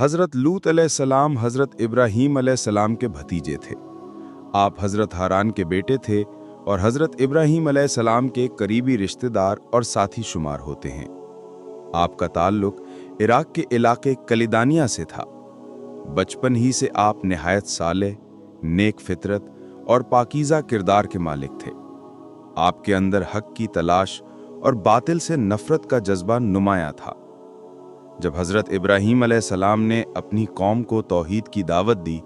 हज़रत लूत अलैहिस्सलाम हज़रत इब्राहीम अलैहिस्सलाम के भतीजे थे। आप हज़रत हारान के बेटे थे और हज़रत इब्राहीम अलैहिस्सलाम के करीबी रिश्तेदार और साथी शुमार होते हैं। आपका ताल्लुक इराक के इलाके कलिदानिया से था। बचपन ही से आप निहायत सालेह, नेक फितरत और पाकीज़ा किरदार के मालिक थे। आपके अंदर हक की तलाश और बातिल से नफरत का जज्बा नुमाया था। जब हज़रत इब्राहीम अलैहिस्सलाम ने अपनी कौम को तौहीद की दावत दी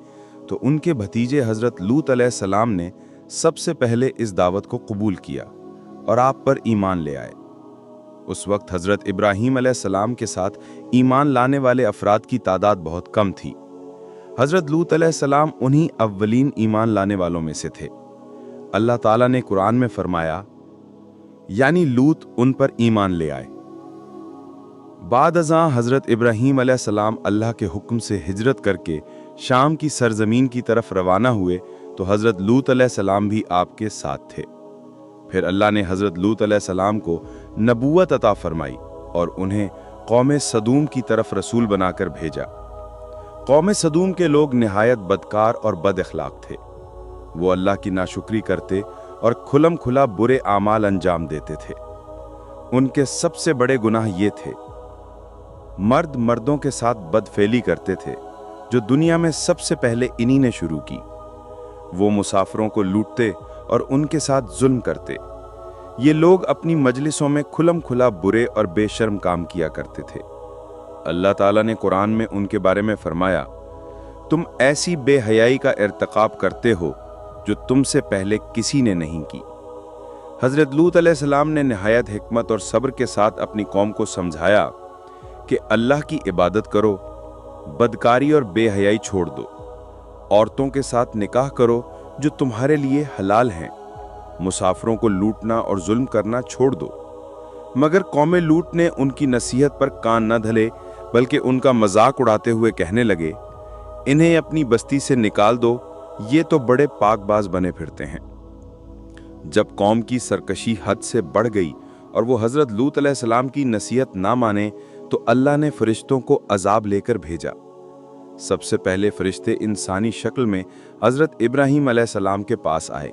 तो उनके भतीजे हज़रत लूत अलैहिस्सलाम ने सबसे पहले इस दावत को कबूल किया और आप पर ईमान ले आए। उस वक्त हज़रत इब्राहीम अलैहिस्सलाम के साथ ईमान लाने वाले अफराद की तादाद बहुत कम थी। हज़रत लूत अलैहिस्सलाम उन्हीं अव्वलीन ईमान लाने वालों में से थे। अल्लाह ताला ने कुरान में फरमाया, यानी लूत उन पर ईमान ले आए। बाद अज़ां हज़रत इब्राहीम अलैहिस्सलाम अल्लाह के हुक्म से हिजरत करके शाम की सरजमीन की तरफ रवाना हुए तो हज़रत लूत अलैहिस्सलाम भी आपके साथ थे। फिर अल्लाह ने हज़रत लूत अलैहिस्सलाम को नबूवत अता फरमाई और उन्हें कौम सदूम की तरफ रसूल बनाकर भेजा। कौम सदूम के लोग निहायत बदकार और बद अखलाक थे। वो अल्लाह की नाशुक्री करते और खुलम खुला बुरे आमाल अंजाम देते थे। उनके सबसे बड़े गुनाह ये थे, मर्द मर्दों के साथ बदफेली करते थे, जो दुनिया में सबसे पहले इन्हीं ने शुरू की। वो मुसाफिरों को लूटते और उनके साथ जुल्म करते। ये लोग अपनी मजलिसों में खुलम खुला बुरे और बेशर्म काम किया करते थे। अल्लाह ताला ने कुरान में उनके बारे में फरमाया, तुम ऐसी बेहयाई का इर्तिकाब करते हो जो तुमसे पहले किसी ने नहीं की। हज़रत लूत अलैहिस्सलाम ने निहायत हिकमत और सब्र के साथ अपनी कौम को समझाया कि अल्लाह की इबादत करो, बदकारी और बेहयाई छोड़ दो, औरतों के साथ निकाह करो जो तुम्हारे लिए हलाल हैं, मुसाफिरों को लूटना और जुल्म करना छोड़ दो। मगर कौम लूत ने उनकी नसीहत पर कान न धले, बल्कि उनका मजाक उड़ाते हुए कहने लगे, इन्हें अपनी बस्ती से निकाल दो, ये तो बड़े पाकबाज बने फिरते हैं। जब कौम की सरकशी हद से बढ़ गई और वो हज़रत लूत अलैहिस्सलाम की नसीहत ना माने तो अल्लाह ने फरिश्तों को अजाब लेकर भेजा। सबसे पहले फरिश्ते इंसानी शक्ल में हज़रत इब्राहीम अलैहिस्सलाम के पास आए।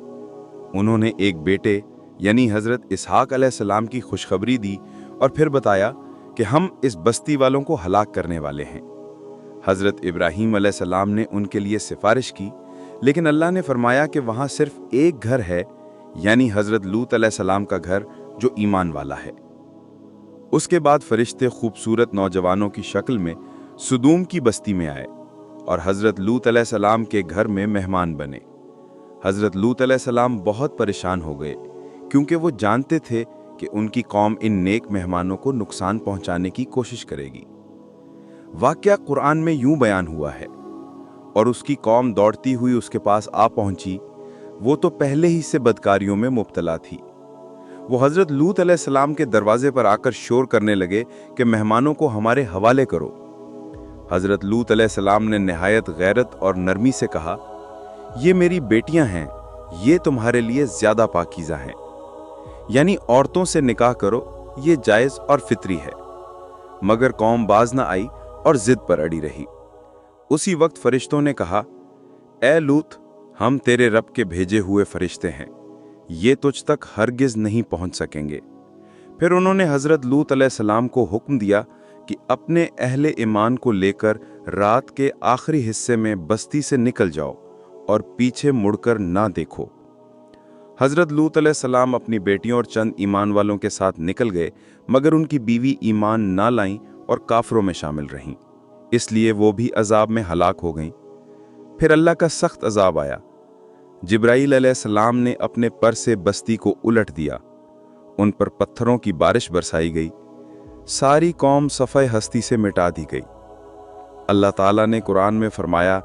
उन्होंने एक बेटे यानी हज़रत इसहाक अलैहिस्सलाम की खुशखबरी दी और फिर बताया कि हम इस बस्ती वालों को हलाक करने वाले हैं। हज़रत इब्राहीम अलैहिस्सलाम ने उनके लिए सिफारिश की, लेकिन अल्लाह ने फरमाया कि वहाँ सिर्फ एक घर है, यानी हज़रत लूत अलैहिस्सलाम का घर, जो ईमान वाला है। उसके बाद फरिश्ते खूबसूरत नौजवानों की शक्ल में सदूम की बस्ती में आए और हज़रत लूत अलैहिस्सलाम के घर में मेहमान बने। हज़रत लूत अलैहिस्सलाम बहुत परेशान हो गए, क्योंकि वो जानते थे कि उनकी कौम इन नेक मेहमानों को नुकसान पहुंचाने की कोशिश करेगी। वाक़या कुरान में यूं बयान हुआ है, और उसकी कौम दौड़ती हुई उसके पास आ पहुंची। वो तो पहले ही से बदकारियों में मुब्तला थी। वो हज़रत लूत अलैहिस्सलाम के दरवाजे पर आकर शोर करने लगे कि मेहमानों को हमारे हवाले करो। हज़रत लूत अलैहिस्सलाम ने निहायत गैरत और नरमी से कहा, ये मेरी बेटियां हैं, ये तुम्हारे लिए ज़्यादा पाकीज़ा हैं, यानी औरतों से निकाह करो, ये जायज़ और फितरी है। मगर कौम बाज न आई और ज़िद पर अड़ी रही। उसी वक्त फरिश्तों ने कहा, ए लूत, हम तेरे रब के भेजे हुए फरिश्ते हैं, ये तुझ तक हरगिज नहीं पहुंच सकेंगे। फिर उन्होंने हज़रत लूत अलैहिस्सलाम को हुक्म दिया कि अपने अहले ईमान को लेकर रात के आखिरी हिस्से में बस्ती से निकल जाओ और पीछे मुड़कर ना देखो। हज़रत लूत अलैहिस्सलाम अपनी बेटियों और चंद ईमान वालों के साथ निकल गए, मगर उनकी बीवी ईमान ना लाईं और काफरों में शामिल रहीं, इसलिए वो भी अजाब में हलाक हो गईं। फिर अल्लाह का सख्त अजाब आया। जिब्राईल अलैहिस्सलाम ने अपने पर से बस्ती को उलट दिया, उन पर पत्थरों की बारिश बरसाई गई, सारी कौम सफ़े हस्ती से मिटा दी गई। अल्लाह ताला ने कुरान में फरमाया,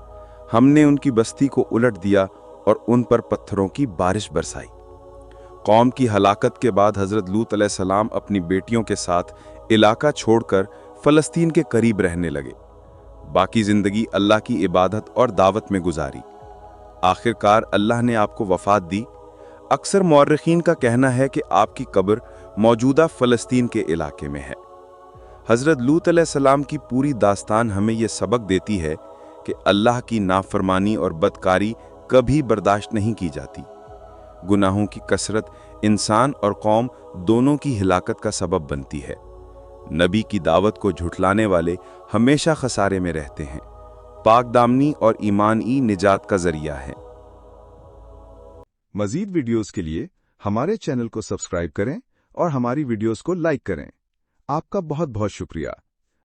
हमने उनकी बस्ती को उलट दिया और उन पर पत्थरों की बारिश बरसाई। कौम की हलाकत के बाद हज़रत लूत अलैहिस्सलाम अपनी बेटियों के साथ इलाका छोड़कर फ़लस्तीन के करीब रहने लगे। बाकी ज़िंदगी अल्लाह की इबादत और दावत में गुजारी। आखिरकार अल्लाह ने आपको वफ़ात दी। अक्सर मौर्रिखीन का कहना है कि आपकी कब्र मौजूदा फ़लस्तीन के इलाके में है। हज़रत लूत अलैहिस्सलाम की पूरी दास्तान हमें ये सबक देती है कि अल्लाह की नाफरमानी और बदकारी कभी बर्दाश्त नहीं की जाती। गुनाहों की कसरत इंसान और कौम दोनों की हिलाकत का सबब बनती है। नबी की दावत को झुठलाने वाले हमेशा खसारे में रहते हैं। पाक दामनी और ईमान ही निजात का जरिया है। मजीद वीडियोस के लिए हमारे चैनल को सब्सक्राइब करें और हमारी वीडियोस को लाइक करें। आपका बहुत बहुत शुक्रिया।